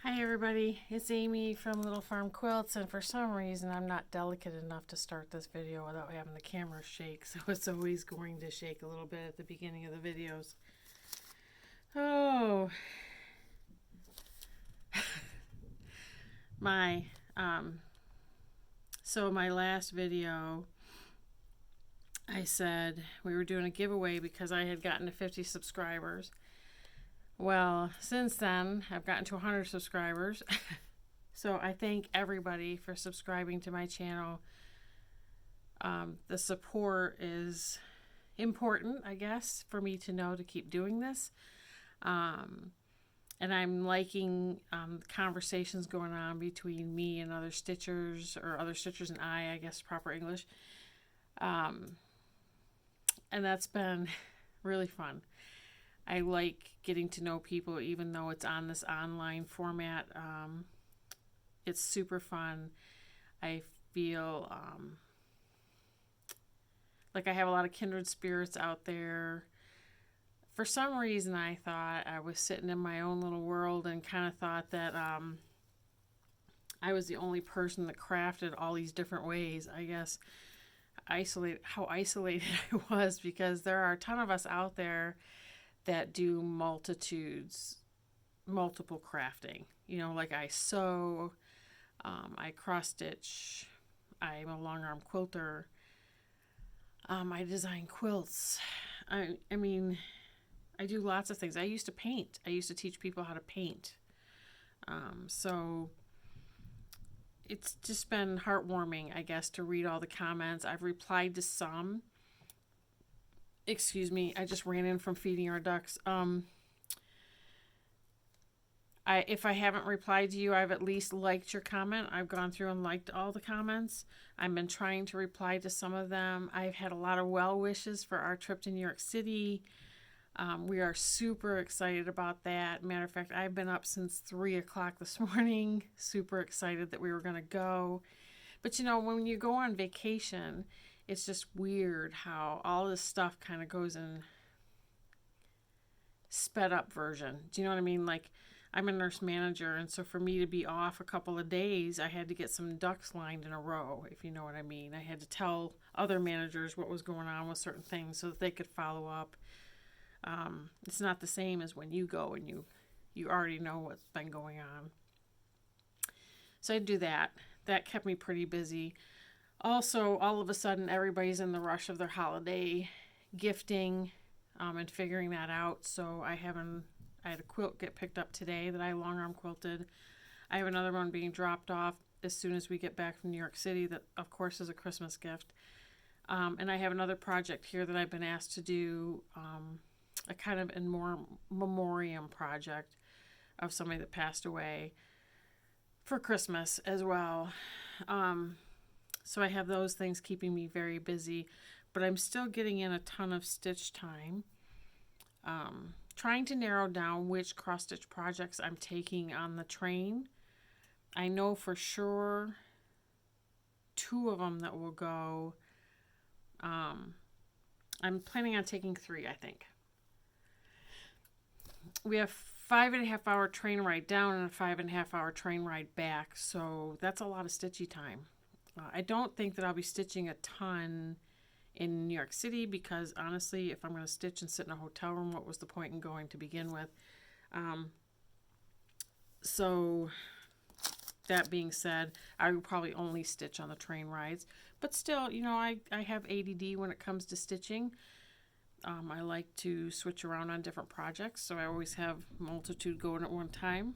Hi everybody, it's Amy from Little Farm Quilts, and for some reason I'm not delicate enough to start this video without having the camera shake, so it's always going to shake a little bit at the beginning of the videos. Oh, my, so my last video I said we were doing a giveaway because I had gotten to 50 subscribers. Well, since then I've gotten to 100 subscribers. So I thank everybody for subscribing to my channel. The support is important, I guess, for me to know to keep doing this. And I'm liking conversations going on between me and other stitchers, or other stitchers and I guess proper English. And that's been really fun. I like getting to know people even though it's on this online format. It's super fun. I feel like I have a lot of kindred spirits out there. For some reason, I thought I was sitting in my own little world and kind of thought that I was the only person that crafted all these different ways. I guess how isolated I was, because there are a ton of us out there that do multiple crafting. You know, like I sew, I cross stitch, I'm a long arm quilter, I design quilts. I mean, I do lots of things. I used to paint. I used to teach people how to paint. So it's just been heartwarming, I guess, to read all the comments. I've replied to some. Excuse me, I just ran in from feeding our ducks. If I haven't replied to you, I've at least liked your comment. I've gone through and liked all the comments. I've been trying to reply to some of them. I've had a lot of well wishes for our trip to New York City. We are super excited about that. Matter of fact, I've been up since 3 o'clock this morning, super excited that we were going to go. But you know, when you go on vacation, it's just weird how all this stuff kind of goes in sped up version. Do you know what I mean? Like, I'm a nurse manager, and so for me to be off a couple of days, I had to get some ducks lined in a row, if you know what I mean. I had to tell other managers what was going on with certain things so that they could follow up. It's not the same as when you go and you already know what's been going on. So I do that. That kept me pretty busy. Also, all of a sudden, everybody's in the rush of their holiday gifting and figuring that out. So I had a quilt get picked up today that I long arm quilted. I have another one being dropped off as soon as we get back from New York City that, of course, is a Christmas gift. And I have another project here that I've been asked to do, a kind of in more memoriam project of somebody that passed away for Christmas as well. So I have those things keeping me very busy, but I'm still getting in a ton of stitch time. Trying to narrow down which cross stitch projects I'm taking on the train. I know for sure 2 of them that will go. I'm planning on taking 3, I think. We have 5.5 hour train ride down and a 5.5 hour train ride back, so that's a lot of stitchy time. I don't think that I'll be stitching a ton in New York City because, honestly, if I'm going to stitch and sit in a hotel room, what was the point in going to begin with? So that being said, I will probably only stitch on the train rides. But still, you know, I have ADD when it comes to stitching. I like to switch around on different projects, so I always have multitude going at one time.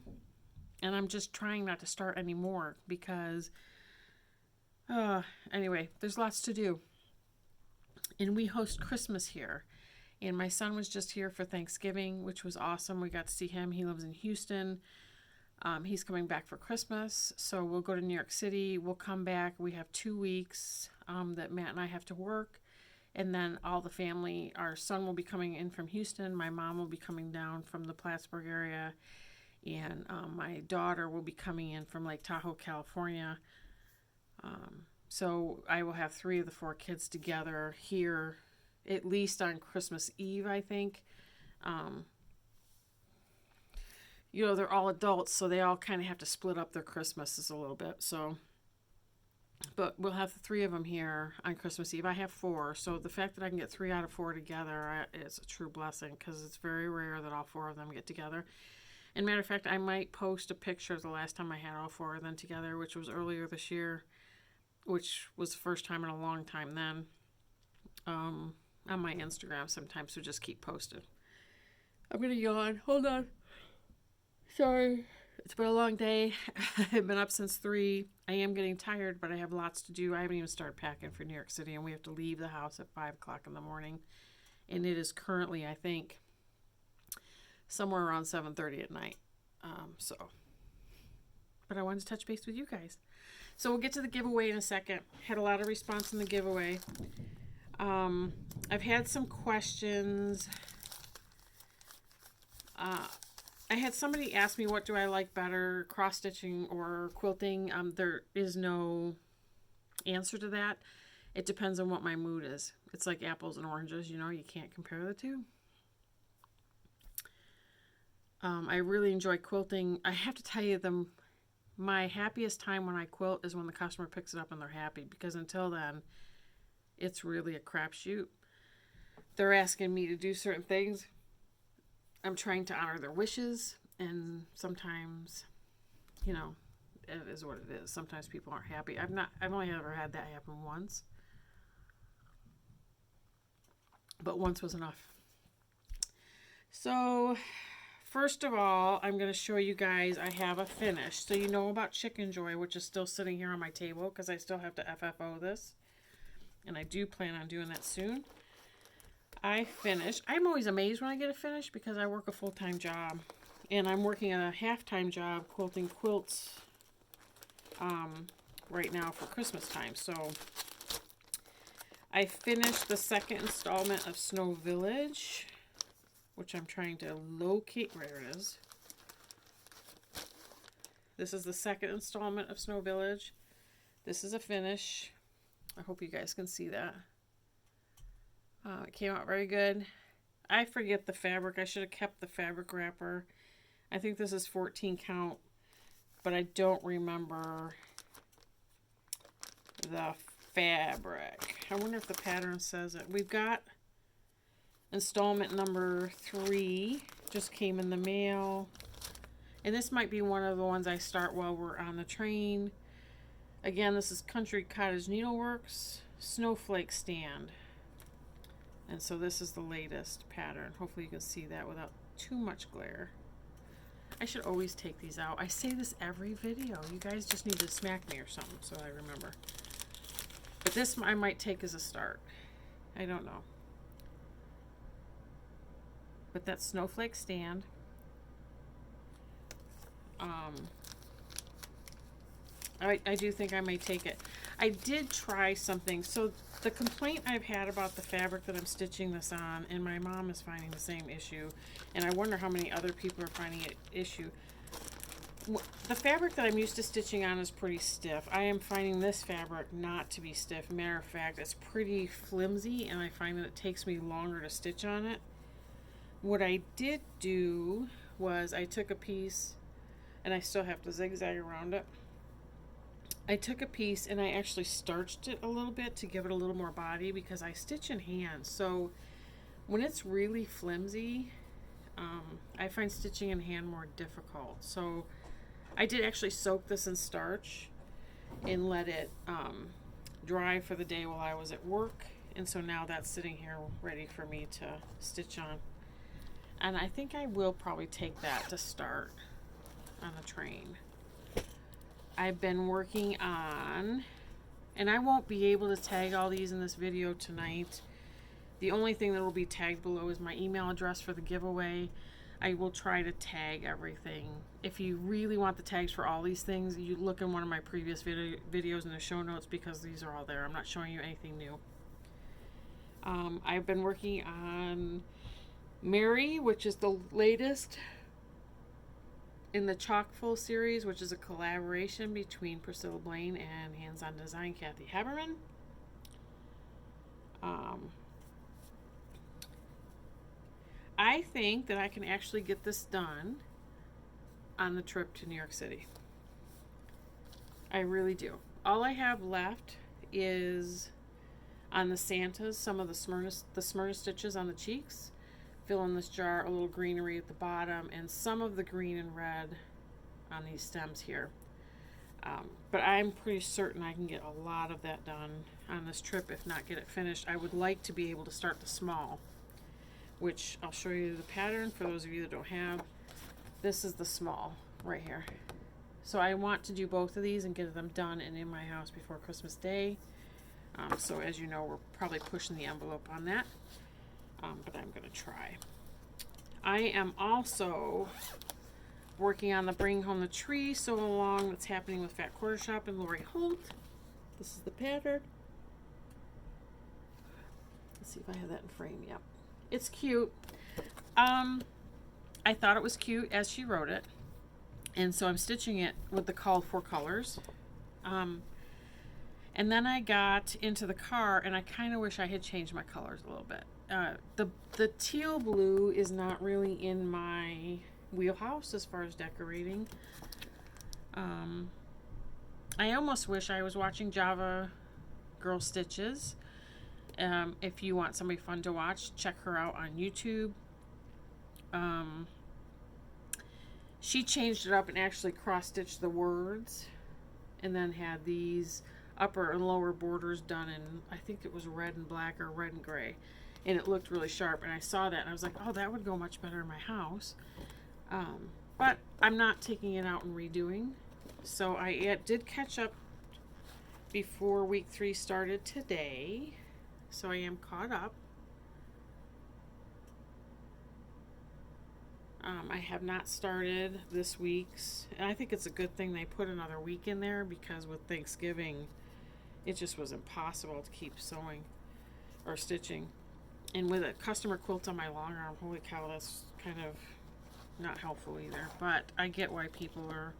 And I'm just trying not to start anymore because, anyway, there's lots to do. And we host Christmas here. And my son was just here for Thanksgiving, which was awesome. We got to see him. He lives in Houston. He's coming back for Christmas. So we'll go to New York City. We'll come back. We have 2 weeks that Matt and I have to work. And then all the family, our son will be coming in from Houston. My mom will be coming down from the Plattsburgh area. And my daughter will be coming in from Lake Tahoe, California. So I will have 3 of the 4 kids together here, at least on Christmas Eve, I think. they're all adults, so they all kind of have to split up their Christmases a little bit. So, but we'll have the three of them here on Christmas Eve. I have four, so the fact that I can get 3 out of 4 together is a true blessing, because it's very rare that all 4 of them get together. And matter of fact, I might post a picture of the last time I had all 4 of them together, which was earlier this year, which was the first time in a long time then, on my Instagram sometimes, so just keep posted. I'm going to yawn. Hold on. Sorry. It's been a long day. I've been up since 3. I am getting tired, but I have lots to do. I haven't even started packing for New York City, and we have to leave the house at 5 o'clock in the morning. And it is currently, I think, somewhere around 7:30 at night. But I wanted to touch base with you guys. So we'll get to the giveaway in a second. Had a lot of response in the giveaway. I've had some questions. I had somebody ask me, what do I like better, cross-stitching or quilting? There is no answer to that. It depends on what my mood is. It's like apples and oranges, you can't compare the two. I really enjoy quilting. I have to tell you, my happiest time when I quilt is when the customer picks it up and they're happy, because until then, it's really a crapshoot. They're asking me to do certain things. I'm trying to honor their wishes, and sometimes, it is what it is. Sometimes people aren't happy. I've only ever had that happen once, but once was enough. So, first of all, I'm going to show you guys I have a finish. So you know about Chicken Joy, which is still sitting here on my table because I still have to FFO this, and I do plan on doing that soon. I finished. I'm always amazed when I get a finish because I work a full-time job, and I'm working a half-time job quilting quilts right now for Christmas time. So I finished the second installment of Snow Village, which I'm trying to locate. Where it is. This is the second installment of Snow Village. This is a finish. I hope you guys can see that. It came out very good. I forget the fabric. I should have kept the fabric wrapper. I think this is 14 count, but I don't remember the fabric. I wonder if the pattern says it. We've got installment number 3. Just came in the mail. And this might be one of the ones I start while we're on the train. Again, this is Country Cottage Needleworks Snowflake Stand. And so this is the latest pattern. Hopefully you can see that without too much glare. I should always take these out. I say this every video. You guys just need to smack me or something so I remember. But this I might take as a start. I don't know. But that's Snowflake Stand. I do think I may take it. I did try something. So the complaint I've had about the fabric that I'm stitching this on, and my mom is finding the same issue, and I wonder how many other people are finding it issue. The fabric that I'm used to stitching on is pretty stiff. I am finding this fabric not to be stiff. Matter of fact, it's pretty flimsy, and I find that it takes me longer to stitch on it. What I did do was I took a piece, and I still have to zigzag around it. I took a piece and I actually starched it a little bit to give it a little more body, because I stitch in hand. So when it's really flimsy, I find stitching in hand more difficult. So I did actually soak this in starch and let it dry for the day while I was at work. And so now that's sitting here ready for me to stitch on. And I think I will probably take that to start on the train. I've been working on, and I won't be able to tag all these in this video tonight. The only thing that will be tagged below is my email address for the giveaway. I will try to tag everything. If you really want the tags for all these things, you look in one of my previous videos in the show notes, because these are all there. I'm not showing you anything new. I've been working on Mary, which is the latest in the Chockful series, which is a collaboration between Priscilla Blaine and Hands-On Design Kathy Haberman. I think that I can actually get this done on the trip to New York City. I really do. All I have left is on the Santas, some of the Smyrna stitches on the cheeks. Fill in this jar, a little greenery at the bottom, and some of the green and red on these stems here. But I'm pretty certain I can get a lot of that done on this trip, if not get it finished. I would like to be able to start the small, which I'll show you the pattern for those of you that don't have. This is the small right here. So I want to do both of these and get them done and in my house before Christmas Day. So as you know, we're probably pushing the envelope on that, but I'm going to try. I am also working on the Bring Home the Tree Sew Along that's happening with Fat Quarter Shop and Lori Holt. This is the pattern. Let's see if I have that in frame. Yep. It's cute. I thought it was cute as she wrote it. And so I'm stitching it with the called for colors. And then I got into the car and I kind of wish I had changed my colors a little bit. The teal blue is not really in my wheelhouse as far as decorating. I almost wish I was watching Java Girl Stitches. If you want somebody fun to watch, check her out on YouTube. She changed it up and actually cross-stitched the words and then had these upper and lower borders done in, I think it was red and black or red and gray, and it looked really sharp, and I saw that and I was like, oh, that would go much better in my house. But I'm not taking it out and redoing, so I did catch up before week 3 started today, so I am caught up. I have not started this week's, and I think it's a good thing they put another week in there, because with Thanksgiving it just was impossible to keep sewing or stitching, and with a customer quilt on my long arm, holy cow, that's kind of not helpful either. But I get why people are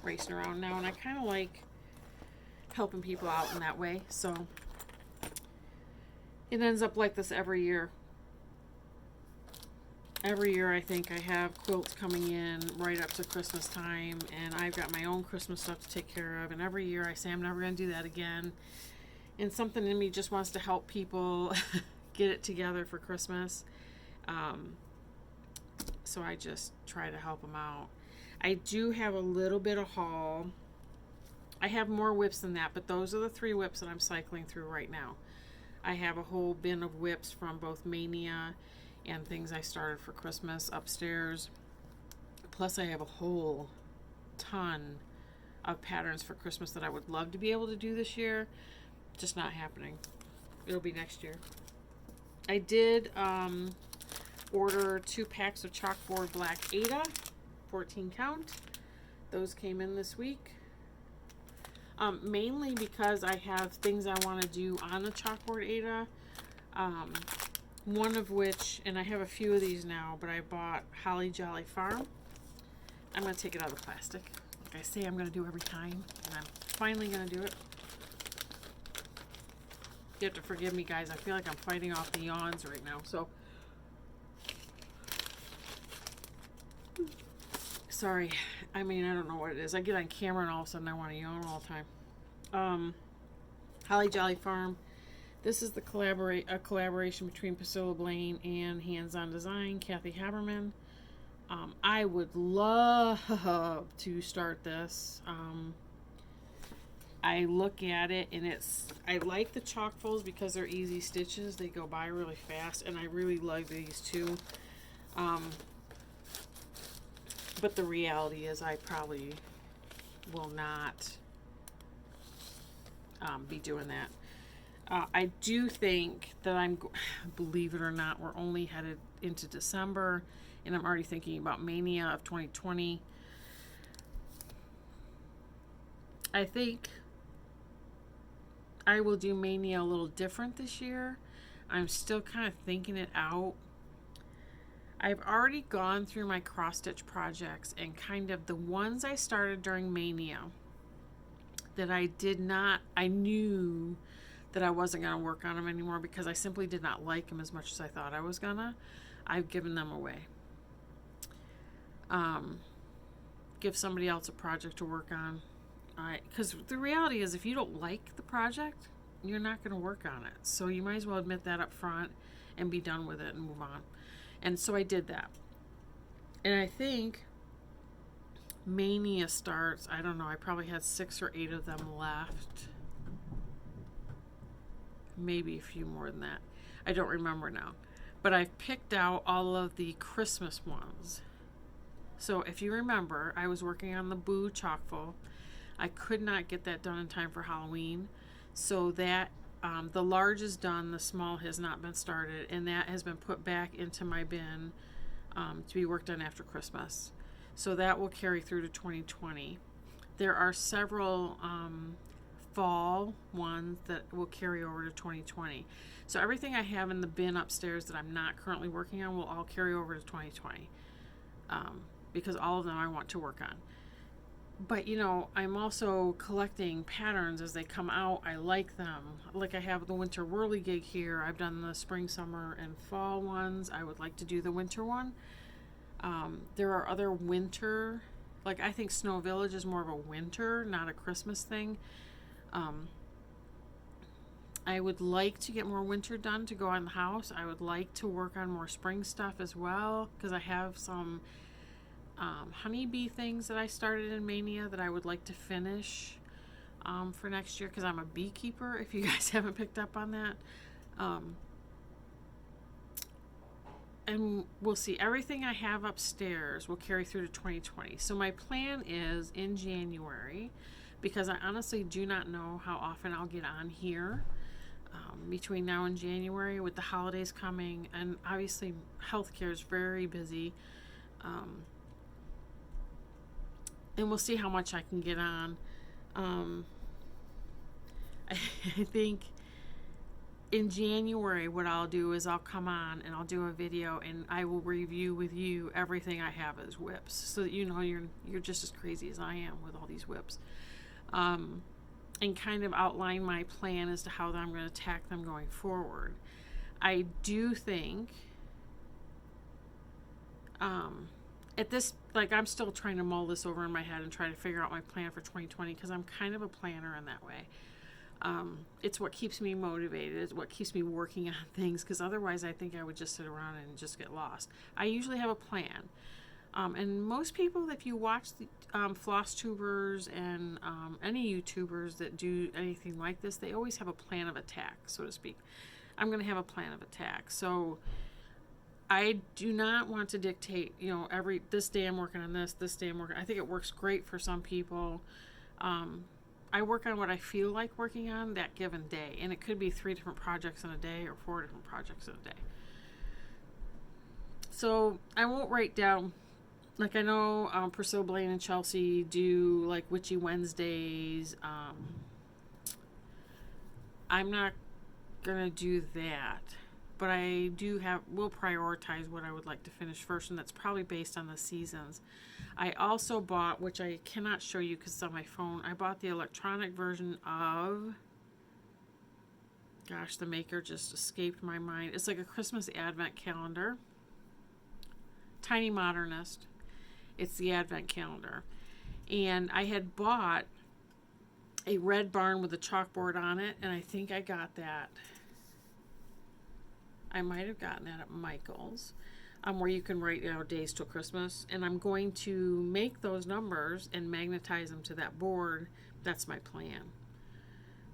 racing around now, and I kind of like helping people out in that way, so it ends up like this every year. Every year I think I have quilts coming in right up to Christmas time, and I've got my own Christmas stuff to take care of, and every year I say I'm never going to do that again, and something in me just wants to help people get it together for Christmas. So I just try to help them out. I do have a little bit of haul. I have more whips than that, but those are the 3 whips that I'm cycling through right now. I have a whole bin of whips from both Mania and things I started for Christmas upstairs. Plus I have a whole ton of patterns for Christmas that I would love to be able to do this year. Just not happening. It'll be next year. I did order 2 packs of chalkboard black Ada, 14 count. Those came in this week. Mainly because I have things I want to do on the chalkboard Ada. One of which, and I have a few of these now, but I bought Holly Jolly Farm. I'm going to take it out of the plastic, like I say I'm going to do every time, and I'm finally going to do it. You have to forgive me, guys. I feel like I'm fighting off the yawns right now, so sorry. I mean, I don't know what it is. I get on camera and all of a sudden I want to yawn all the time. Holly Jolly Farm. This is the collaboration between Priscilla Blaine and Hands On Design, Kathy Haberman. I would love to start this. I look at it and I like the chalk folds because they're easy stitches. They go by really fast, and I really like these too. But the reality is I probably will not be doing that. I do think that believe it or not, we're only headed into December, and I'm already thinking about Mania of 2020. I think I will do Mania a little different this year. I'm still kind of thinking it out. I've already gone through my cross-stitch projects, and kind of the ones I started during Mania that I knew that I wasn't going to work on them anymore because I simply did not like them as much as I thought I was gonna. I've given them away. give somebody else a project to work on. Because the reality is, if you don't like the project, you're not going to work on it. So you might as well admit that up front and be done with it and move on. And so I did that. And I think Mania starts, I don't know, I probably had 6 or 8 of them left. Maybe a few more than that. I don't remember now. But I've picked out all of the Christmas ones. So if you remember, I was working on the Boo Chockful. I could not get that done in time for Halloween. So that, the large is done, the small has not been started, and that has been put back into my bin to be worked on after Christmas. So that will carry through to 2020. There are several fall ones that will carry over to 2020. So everything I have in the bin upstairs that I'm not currently working on will all carry over to 2020, because all of them I want to work on. But you know, I'm also collecting patterns as they come out. I like them. Like I have the winter whirligig here. I've done the spring, summer, and fall ones. I would like to do the winter one. There are other winter, like I think Snow Village is more of a winter, not a Christmas thing. I would like to get more winter done to go on the house. I would like to work on more spring stuff as well, because I have some honeybee things that I started in Mania that I would like to finish for next year, because I'm a beekeeper, if you guys haven't picked up on that. And we'll see. Everything I have upstairs will carry through to 2020. So my plan is in January, because I honestly do not know how often I'll get on here between now and January with the holidays coming, and obviously healthcare is very busy. And we'll see how much I can get on. I think in January what I'll do is I'll come on and I'll do a video and I will review with you everything I have as whips, so that you know you're just as crazy as I am with all these whips. And kind of outline my plan as to how I'm going to attack them going forward. I do think at this, like, I'm still trying to mull this over in my head and try to figure out my plan for 2020, because I'm kind of a planner in that way. It's what keeps me motivated. It's what keeps me working on things, because otherwise I think I would just sit around and just get lost. I usually have a plan. And most people, if you watch the Flosstubers and any YouTubers that do anything like this, they always have a plan of attack, so to speak. I'm going to have a plan of attack. So I do not want to dictate, you know, this day I'm working on this day I'm working. I think it works great for some people. I work on what I feel like working on that given day, and it could be 3 different projects in a day or 4 different projects in a day. So I won't write down, like I know Priscilla Blaine and Chelsea do like Witchy Wednesdays. I'm not gonna do that, but I will prioritize what I would like to finish first, and that's probably based on the seasons. I also bought, which I cannot show you because it's on my phone, I bought the electronic version of, gosh, the maker just escaped my mind. It's like a Christmas advent calendar. Tiny Modernist. It's the advent calendar. And I had bought a red barn with a chalkboard on it, and I think I got that. I might have gotten that at Michael's, where you can write, you know, days till Christmas. And I'm going to make those numbers and magnetize them to that board. That's my plan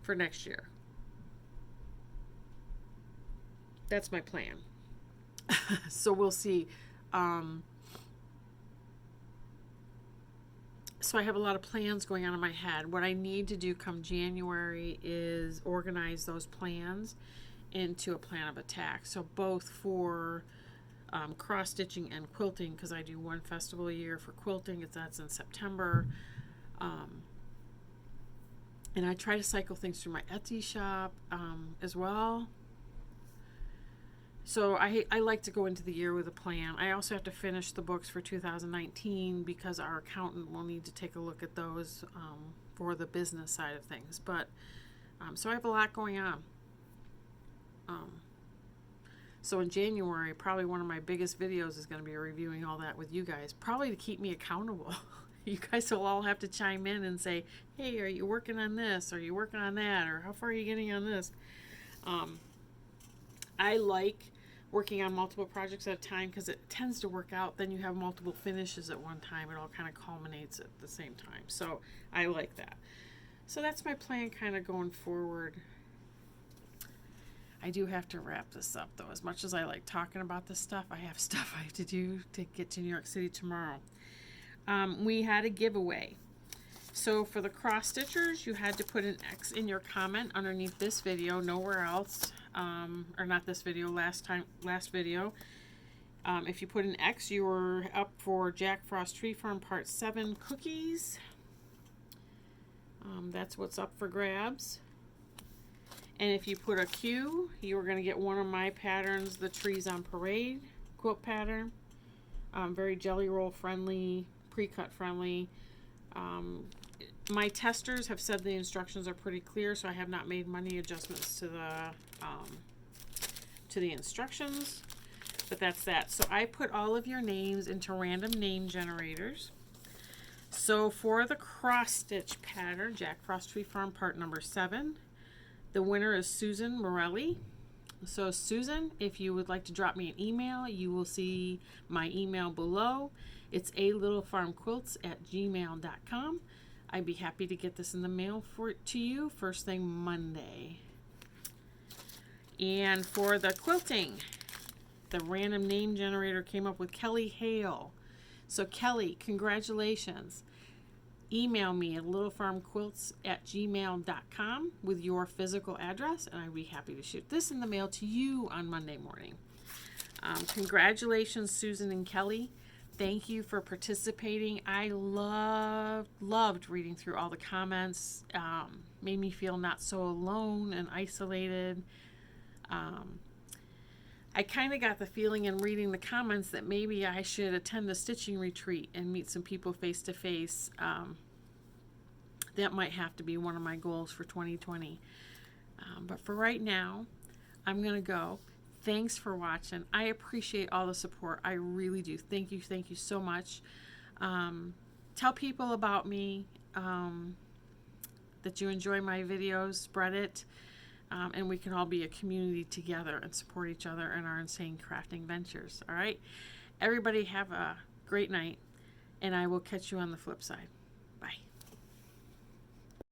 for next year. That's my plan. So we'll see. So I have a lot of plans going on in my head. What I need to do come January is organize those plans into a plan of attack. So both for cross-stitching and quilting, because I do one festival a year for quilting. That's in September. And I try to cycle things through my Etsy shop as well. So I like to go into the year with a plan. I also have to finish the books for 2019 because our accountant will need to take a look at those for the business side of things. But so I have a lot going on. So in January, probably one of my biggest videos is going to be reviewing all that with you guys, probably to keep me accountable. you guys will all have to chime in and say, hey, are you working on this? Are you working on that? Or how far are you getting on this? I like working on multiple projects at a time because it tends to work out. Then you have multiple finishes at one time. It all kind of culminates at the same time. So I like that. So that's my plan kind of going forward. I do have to wrap this up though. As much as I like talking about this stuff, I have stuff I have to do to get to New York City tomorrow. We had a giveaway. So for the cross stitchers, you had to put an X in your comment underneath this video, nowhere else, or not this video, last video. If you put an X, you were up for Jack Frost Tree Farm Part 7 cookies. That's what's up for grabs. And if you put a Q, you were going to get one of my patterns, the Trees on Parade quilt pattern. Very jelly roll friendly, pre-cut friendly. My testers have said the instructions are pretty clear, so I have not made many adjustments to the instructions, but that's that. So I put all of your names into random name generators. So for the cross stitch pattern, Jack Frost Tree Farm part number 7, the winner is Susan Morelli. So Susan, if you would like to drop me an email, you will see my email below. It's alittleffarmquilts@gmail.com. I'd be happy to get this in the mail to you first thing Monday. And for the quilting, the random name generator came up with Kelly Hale. So Kelly, congratulations. Email me at littlefarmquilts@gmail.com with your physical address, and I'd be happy to shoot this in the mail to you on Monday morning. Congratulations, Susan and Kelly. Thank you for participating. I loved reading through all the comments. Made me feel not so alone and isolated. I kind of got the feeling in reading the comments that maybe I should attend a stitching retreat and meet some people face to face. That might have to be one of my goals for 2020. But for right now, I'm going to go. Thanks for watching. I appreciate all the support. I really do. Thank you so much. Tell people about me, that you enjoy my videos, spread it, and we can all be a community together and support each other in our insane crafting ventures. All right? Everybody have a great night, and I will catch you on the flip side.